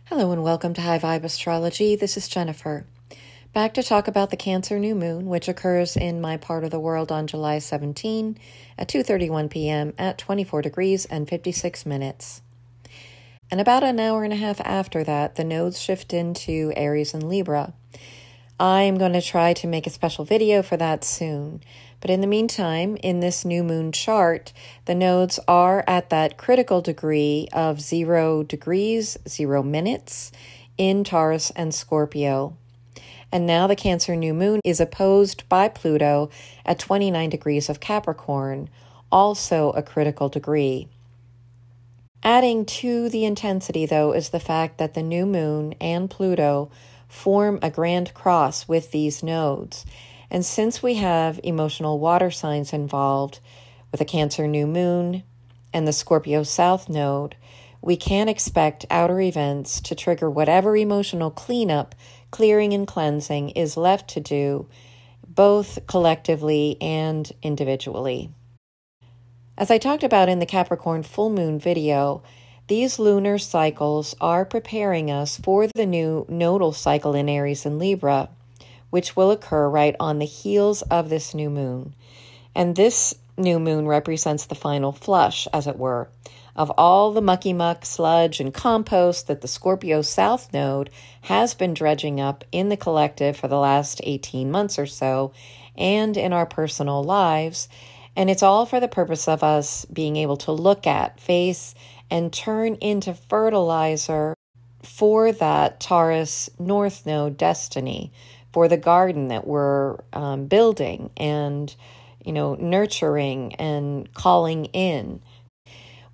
Hello and welcome to High Vibe Astrology. This is Jennifer. Back to talk about the Cancer new moon, which occurs in my part of the world on July 17 at 2:31 p.m. at 24 degrees and 56 minutes. And about an hour and a half after that, the nodes shift into Aries and Libra. I'm going to try to make a special video for that soon. But in the meantime, in this new moon chart, the nodes are at that critical degree of 0 degrees, 0 minutes in Taurus and Scorpio. And now the Cancer new moon is opposed by Pluto at 29 degrees of Capricorn, also a critical degree. Adding to the intensity, though, is the fact that the new moon and Pluto form a grand cross with these nodes. And since we have emotional water signs involved with a Cancer new moon and the Scorpio South node, we can expect outer events to trigger whatever emotional cleanup, clearing, and cleansing is left to do, both collectively and individually. As I talked about in the Capricorn full moon video, these lunar cycles are preparing us for the new nodal cycle in Aries and Libra, which will occur right on the heels of this new moon. And this new moon represents the final flush, as it were, of all the mucky muck, sludge, and compost that the Scorpio South node has been dredging up in the collective for the last 18 months or so, and in our personal lives. And it's all for the purpose of us being able to look at, face, and turn into fertilizer for that Taurus North node destiny, for the garden that we're building and, nurturing and calling in.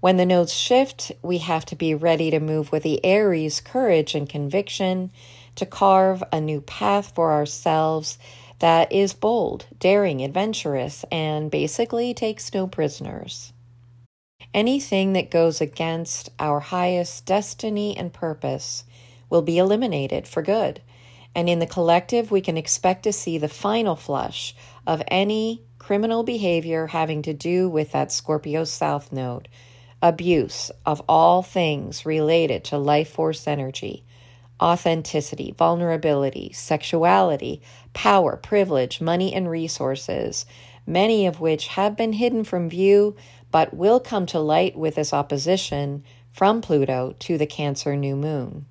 When the nodes shift, we have to be ready to move with the Aries courage and conviction to carve a new path for ourselves that is bold, daring, adventurous, and basically takes no prisoners. Anything that goes against our highest destiny and purpose will be eliminated for good. And in the collective, we can expect to see the final flush of any criminal behavior having to do with that Scorpio South node, abuse of all things related to life force energy, authenticity, vulnerability, sexuality, power, privilege, money, and resources, many of which have been hidden from view, but will come to light with this opposition from Pluto to the Cancer new moon.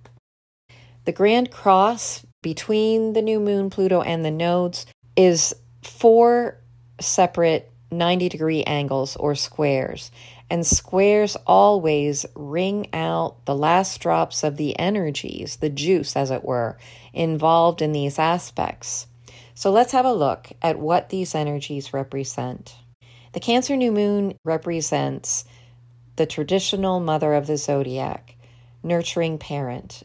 The grand cross between the new moon, Pluto, and the nodes is 4 separate 90-degree angles or squares. And squares always ring out the last drops of the energies, the juice, as it were, involved in these aspects. So let's have a look at what these energies represent. The Cancer new moon represents the traditional mother of the zodiac, nurturing parent.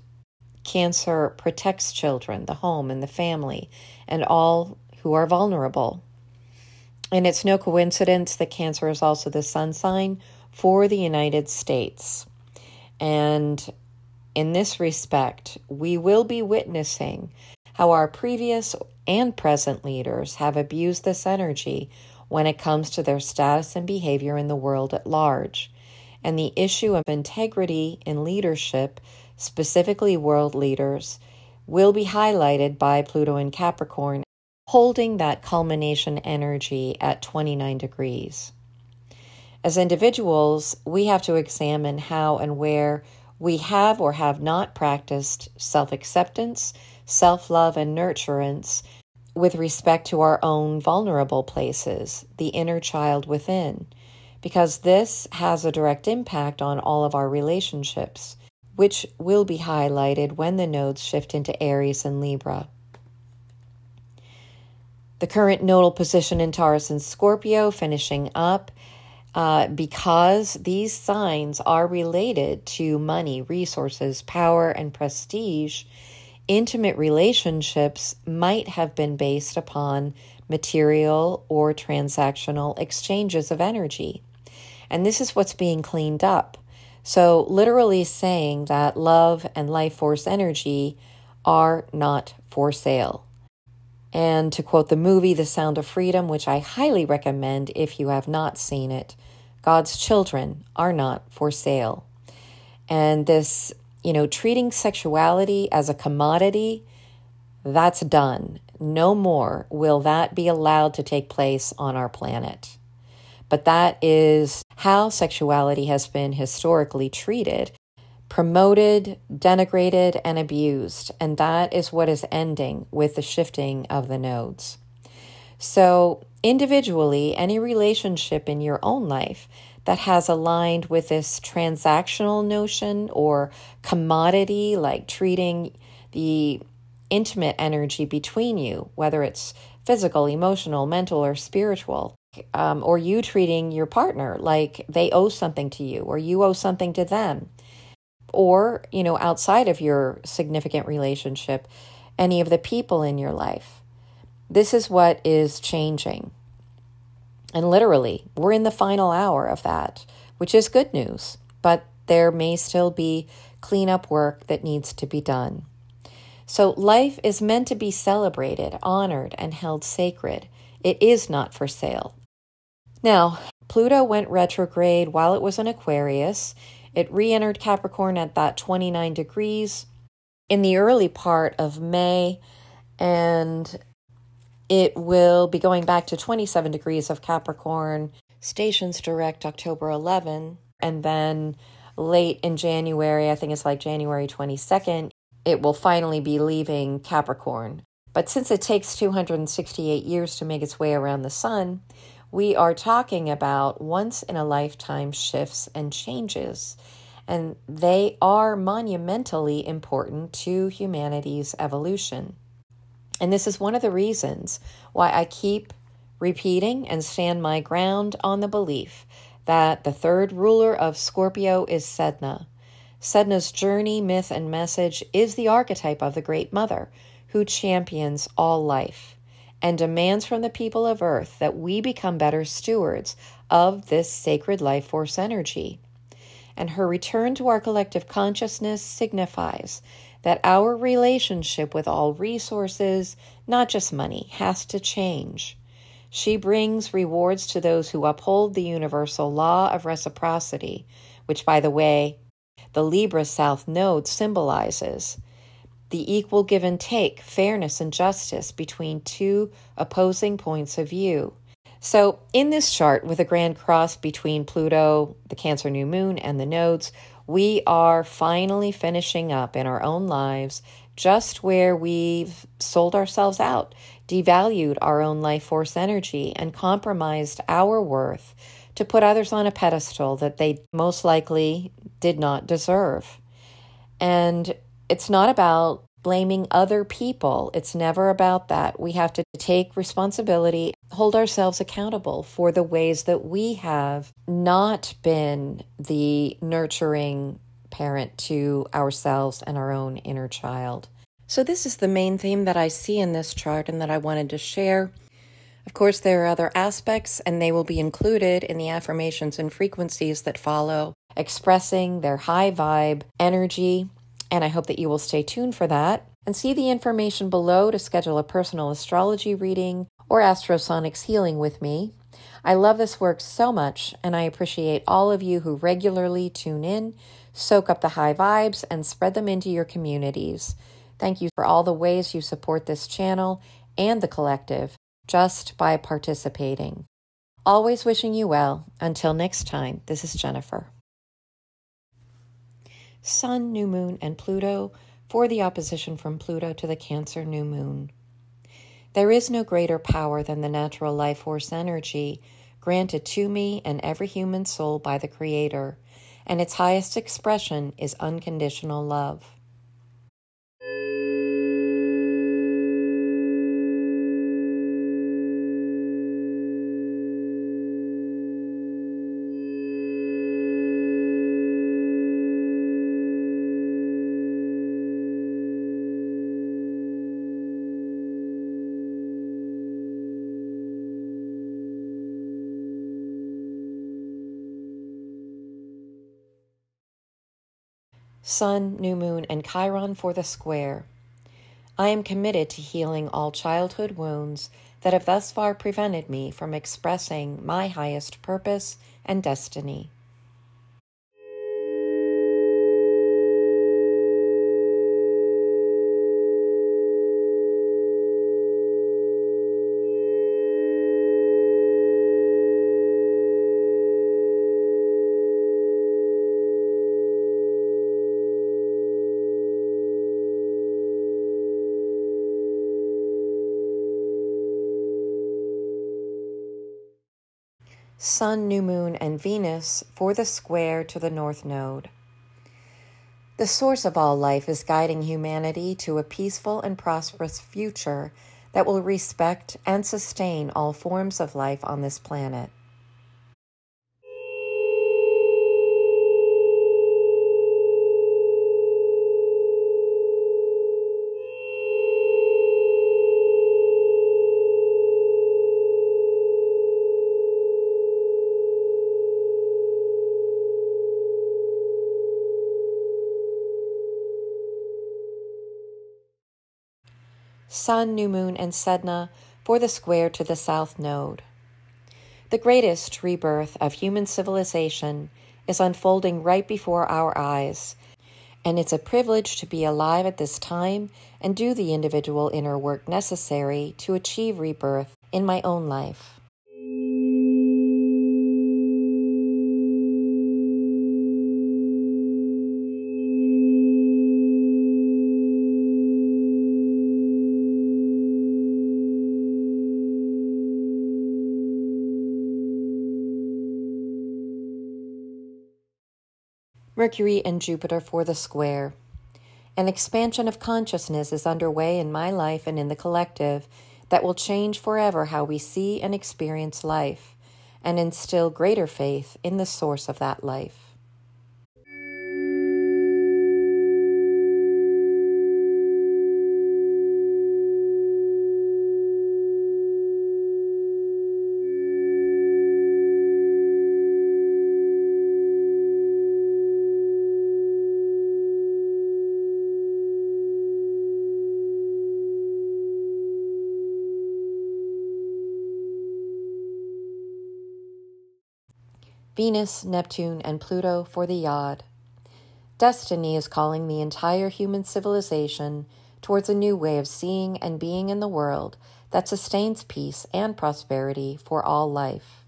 Cancer protects children, the home, and the family, and all who are vulnerable. And it's no coincidence that Cancer is also the sun sign for the United States. And in this respect, we will be witnessing how our previous and present leaders have abused this energy when it comes to their status and behavior in the world at large. And the issue of integrity in leadership, specifically world leaders, will be highlighted by Pluto in Capricorn, holding that culmination energy at 29 degrees. As individuals, we have to examine how and where we have or have not practiced self-acceptance, self-love, and nurturance with respect to our own vulnerable places, the inner child within, because this has a direct impact on all of our relationships, which will be highlighted when the nodes shift into Aries and Libra. The current nodal position in Taurus and Scorpio finishing up because these signs are related to money, resources, power, and prestige. Intimate relationships might have been based upon material or transactional exchanges of energy. And this is what's being cleaned up. So literally saying that love and life force energy are not for sale. And to quote the movie, The Sound of Freedom, which I highly recommend if you have not seen it, God's children are not for sale. And this, treating sexuality as a commodity, that's done. No more will that be allowed to take place on our planet. But that is how sexuality has been historically treated, promoted, denigrated, and abused. And that is what is ending with the shifting of the nodes. So individually, any relationship in your own life that has aligned with this transactional notion or commodity, like treating the intimate energy between you, whether it's physical, emotional, mental, or spiritual, or you treating your partner like they owe something to you or you owe something to them, or, outside of your significant relationship, any of the people in your life. This is what is changing. And literally, we're in the final hour of that, which is good news, but there may still be cleanup work that needs to be done. So life is meant to be celebrated, honored, and held sacred. It is not for sale. Now, Pluto went retrograde while it was in Aquarius. It re-entered Capricorn at that 29 degrees in the early part of May, and it will be going back to 27 degrees of Capricorn, stations direct October 11, and then late in January, I think it's like January 22nd, it will finally be leaving Capricorn. But since it takes 268 years to make its way around the sun, we are talking about once-in-a-lifetime shifts and changes, and they are monumentally important to humanity's evolution. And this is one of the reasons why I keep repeating and stand my ground on the belief that the third ruler of Scorpio is Sedna. Sedna's journey, myth, and message is the archetype of the Great Mother who champions all life and demands from the people of Earth that we become better stewards of this sacred life force energy. And her return to our collective consciousness signifies that our relationship with all resources, not just money, has to change. She brings rewards to those who uphold the universal law of reciprocity, which, by the way, the Libra South Node symbolizes the equal give and take, fairness and justice between two opposing points of view. So in this chart, with a grand cross between Pluto, the Cancer new moon, and the nodes, we are finally finishing up in our own lives just where we've sold ourselves out, devalued our own life force energy, and compromised our worth to put others on a pedestal that they most likely did not deserve. And it's not about blaming other people. It's never about that. We have to take responsibility, hold ourselves accountable for the ways that we have not been the nurturing parent to ourselves and our own inner child. So this is the main theme that I see in this chart and that I wanted to share. Of course, there are other aspects, and they will be included in the affirmations and frequencies that follow, expressing their high vibe energy. And I hope that you will stay tuned for that and see the information below to schedule a personal astrology reading or Astrosonics healing with me. I love this work so much, and I appreciate all of you who regularly tune in, soak up the high vibes, and spread them into your communities. Thank you for all the ways you support this channel and the collective just by participating. Always wishing you well. Until next time, this is Jennifer. Sun, new moon, and Pluto for the opposition from Pluto to the Cancer new moon. There is no greater power than the natural life force energy granted to me and every human soul by the Creator, and its highest expression is unconditional love. Sun, new moon, and Chiron for the square. I am committed to healing all childhood wounds that have thus far prevented me from expressing my highest purpose and destiny. Sun, New Moon, and Venus for the square to the North Node. The source of all life is guiding humanity to a peaceful and prosperous future that will respect and sustain all forms of life on this planet. Sun, New Moon, and Sedna for the square to the South Node. The greatest rebirth of human civilization is unfolding right before our eyes, and it's a privilege to be alive at this time and do the individual inner work necessary to achieve rebirth in my own life. Mercury and Jupiter for the square. An expansion of consciousness is underway in my life and in the collective that will change forever how we see and experience life, and instill greater faith in the source of that life. Venus, Neptune, and Pluto for the Yod. Destiny is calling the entire human civilization towards a new way of seeing and being in the world that sustains peace and prosperity for all life.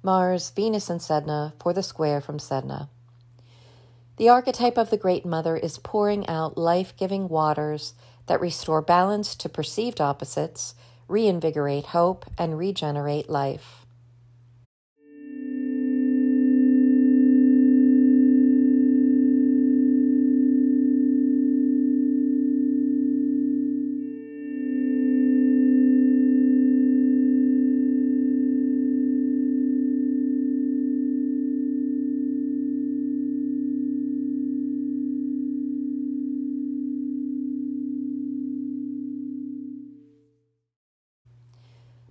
Mars, Venus, and Sedna for the square from Sedna. The archetype of the Great Mother is pouring out life-giving waters that restore balance to perceived opposites, reinvigorate hope, and regenerate life.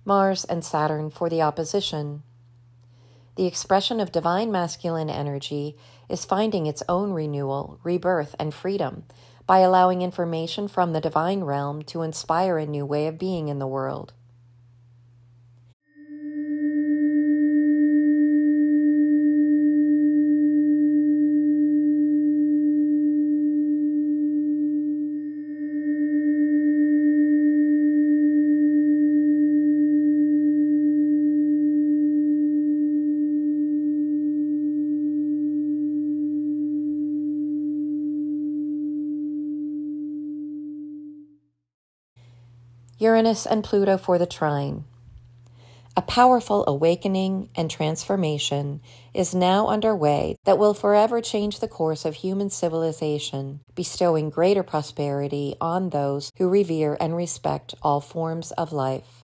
Mars and Saturn for the opposition. The expression of divine masculine energy is finding its own renewal, rebirth, and freedom by allowing information from the divine realm to inspire a new way of being in the world. Uranus and Pluto for the trine. A powerful awakening and transformation is now underway that will forever change the course of human civilization, bestowing greater prosperity on those who revere and respect all forms of life.